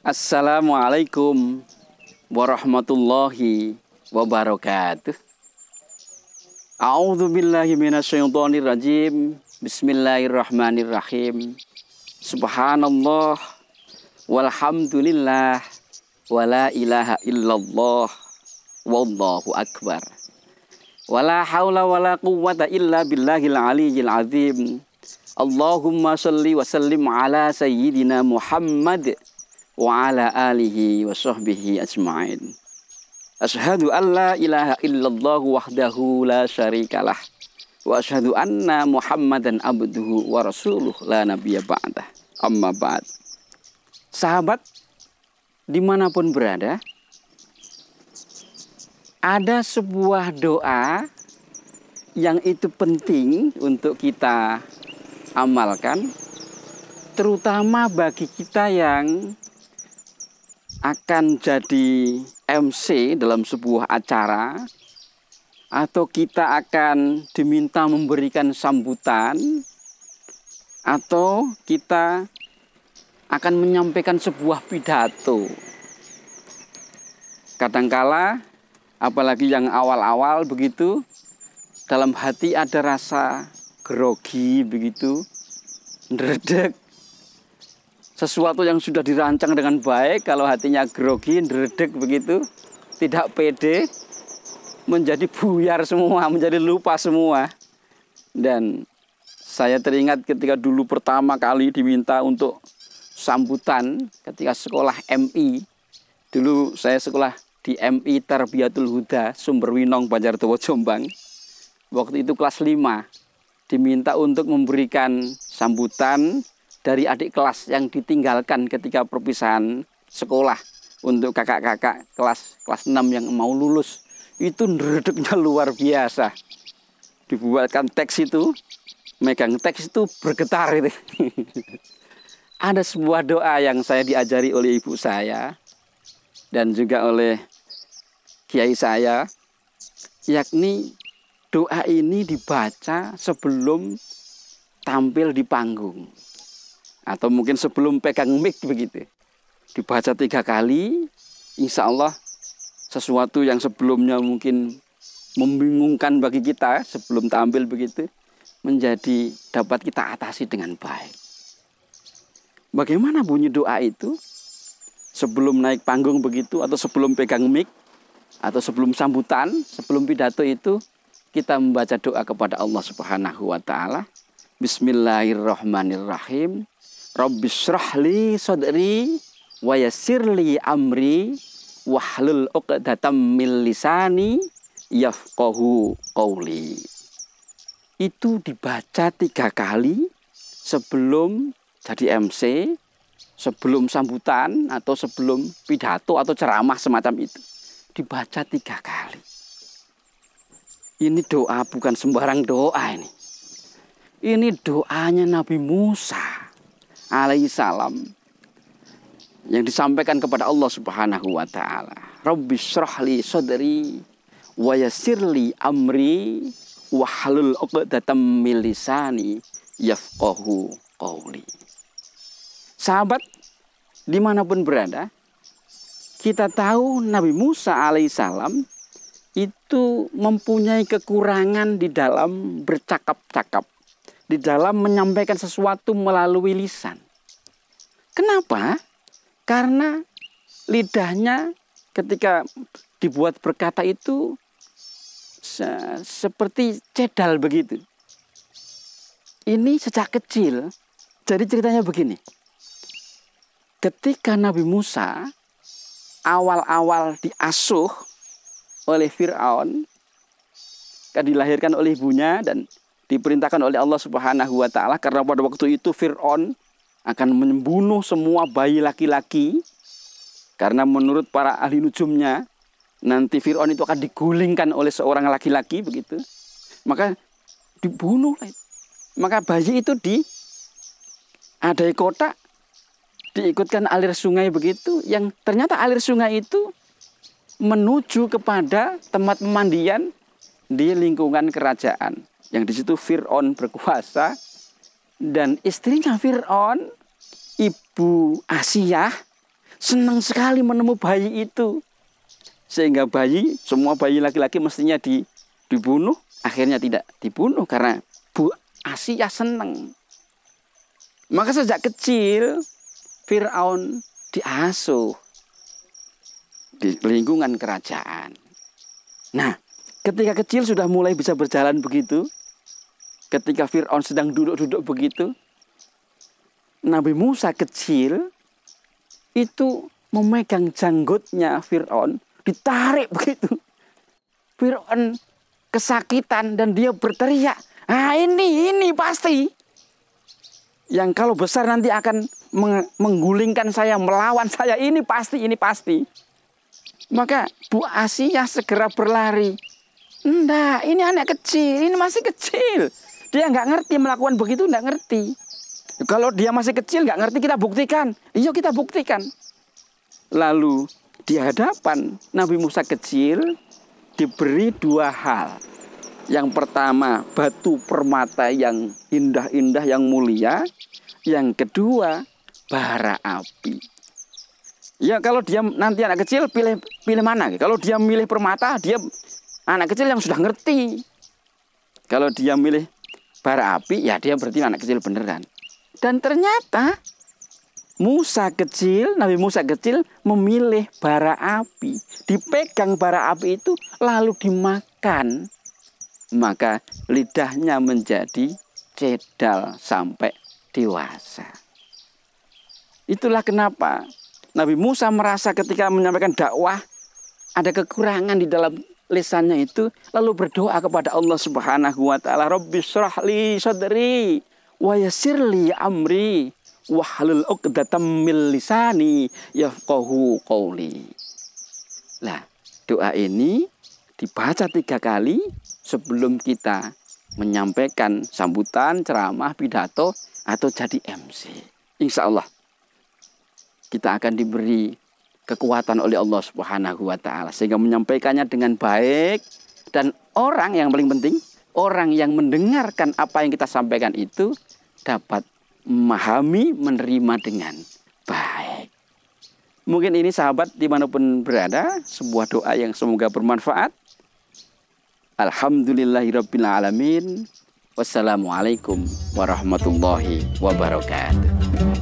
Assalamualaikum warahmatullahi wabarakatuh. A'udzu billahi minasyaitonir rajim. Bismillahirrahmanirrahim. Subhanallah walhamdulillah wala ilaha illallah wallahu akbar. Wala haula wala quwwata illa billahil aliyyil azim. Allahumma shalli wa sallim ala sayyidina Muhammad wa ala alihi wa sahbihi ajma'in. Asyhadu an la ilaha illallah wahdahu la syarikalah wa asyhadu anna Muhammadan abduhu wa rasuluh la nabiyya ba'dah. Amma ba'd. Sahabat dimanapun berada, ada sebuah doa yang itu penting untuk kita amalkan, terutama bagi kita yang akan jadi MC dalam sebuah acara, atau kita akan diminta memberikan sambutan, atau kita akan menyampaikan sebuah pidato. Kadangkala apalagi yang awal-awal begitu, dalam hati ada rasa grogi begitu, ndredeg. Sesuatu yang sudah dirancang dengan baik, kalau hatinya grogi, ndredeg begitu, tidak pede, menjadi buyar semua, menjadi lupa semua. Dan saya teringat ketika dulu pertama kali diminta untuk sambutan ketika sekolah MI. Dulu saya sekolah di MI Tarbiyatul Huda, Sumberwinong, Banjardowo, Jombang. Waktu itu kelas 5, diminta untuk memberikan sambutan dari adik kelas yang ditinggalkan ketika perpisahan sekolah untuk kakak-kakak kelas 6 yang mau lulus. Itu ndredegnya luar biasa. Dibuatkan teks itu, megang teks itu bergetar itu. Ada sebuah doa yang saya diajari oleh ibu saya dan juga oleh kiai saya, yakni doa ini dibaca sebelum tampil di panggung, atau mungkin sebelum pegang mic begitu. Dibaca 3 kali, insya Allah sesuatu yang sebelumnya mungkin membingungkan bagi kita sebelum tampil begitu, menjadi dapat kita atasi dengan baik. Bagaimana bunyi doa itu? Sebelum naik panggung begitu, atau sebelum pegang mic, atau sebelum sambutan, sebelum pidato itu, kita membaca doa kepada Allah Subhanahu wa ta'ala. Bismillahirrahmanirrahim. Rabbishrahli sadri wa yassirli amri wahlul 'uqdatam min lisani yafqahu qawli. Itu dibaca 3 kali sebelum jadi MC, sebelum sambutan, atau sebelum pidato atau ceramah semacam itu. Dibaca 3 kali. Ini doa bukan sembarang doa ini. Ini doanya Nabi Musa alaihissalam yang disampaikan kepada Allah Subhanahu wa ta'ala. Rabbishrahli sadri wa yassirli amri wahlul 'uqdatam min lisani yafqahu qawli. Sahabat dimanapun berada, kita tahu Nabi Musa alaihissalam itu mempunyai kekurangan di dalam bercakap-cakap, di dalam menyampaikan sesuatu melalui lisan. Kenapa? Karena lidahnya ketika dibuat berkata itu seperti cedal begitu. Ini sejak kecil. Jadi ceritanya begini. Ketika Nabi Musa awal-awal diasuh oleh Fir'aun, dilahirkan oleh ibunya dan diperintahkan oleh Allah Subhanahu wa ta'ala, karena pada waktu itu Fir'aun akan membunuh semua bayi laki-laki, karena menurut para ahli nujumnya nanti Fir'aun itu akan digulingkan oleh seorang laki-laki begitu, maka dibunuh. Maka bayi itu diadai kotak, diikutkan alir sungai begitu, yang ternyata alir sungai itu menuju kepada tempat pemandian di lingkungan kerajaan, yang di situ Fir'aun berkuasa. Dan istrinya Fir'aun, Ibu Asiyah, senang sekali menemu bayi itu. Sehingga semua bayi laki-laki mestinya dibunuh. Akhirnya tidak dibunuh karena Bu Asiyah senang. Maka sejak kecil Fir'aun diasuh di lingkungan kerajaan. Nah, ketika kecil sudah mulai bisa berjalan begitu. Ketika Fir'aun sedang duduk-duduk begitu, Nabi Musa kecil itu memegang janggutnya Fir'aun, ditarik begitu. Fir'aun kesakitan dan dia berteriak, "Ah, ini pasti yang kalau besar nanti akan menggulingkan saya, melawan saya, ini pasti." Maka Bu Asiyah segera berlari. Enggak, ini anak kecil, ini masih kecil. Dia nggak ngerti melakukan begitu, nggak ngerti. Kalau dia masih kecil nggak ngerti, kita buktikan. Iya, kita buktikan. Lalu di hadapan Nabi Musa kecil diberi dua hal. Yang pertama, batu permata yang indah-indah, yang mulia. Yang kedua, bara api. Ya, kalau dia nanti anak kecil pilih mana? Kalau dia milih permata, dia anak kecil yang sudah ngerti. Kalau dia milih bara api, ya dia berarti anak kecil beneran. Dan ternyata Nabi Musa kecil memilih bara api. Dipegang bara api itu lalu dimakan. Maka lidahnya menjadi cedal sampai dewasa. Itulah kenapa Nabi Musa merasa ketika menyampaikan dakwah ada kekurangan di dalam lisannya itu, lalu berdoa kepada Allah Subhanahu wa taala, "Rabbi shrah li sadri wa yassir li amri wahlul 'uqdatam min lisani yafqahu qawli." Nah, doa ini dibaca 3 kali sebelum kita menyampaikan sambutan, ceramah, pidato atau jadi MC. Insya Allah kita akan diberi kekuatan oleh Allah Subhanahu wa taala sehingga menyampaikannya dengan baik, dan orang yang paling penting, orang yang mendengarkan apa yang kita sampaikan itu dapat memahami, menerima dengan baik. Mungkin ini sahabat dimanapun berada, sebuah doa yang semoga bermanfaat. Alhamdulillahirabbil alamin. Wassalamualaikum warahmatullahi wabarakatuh.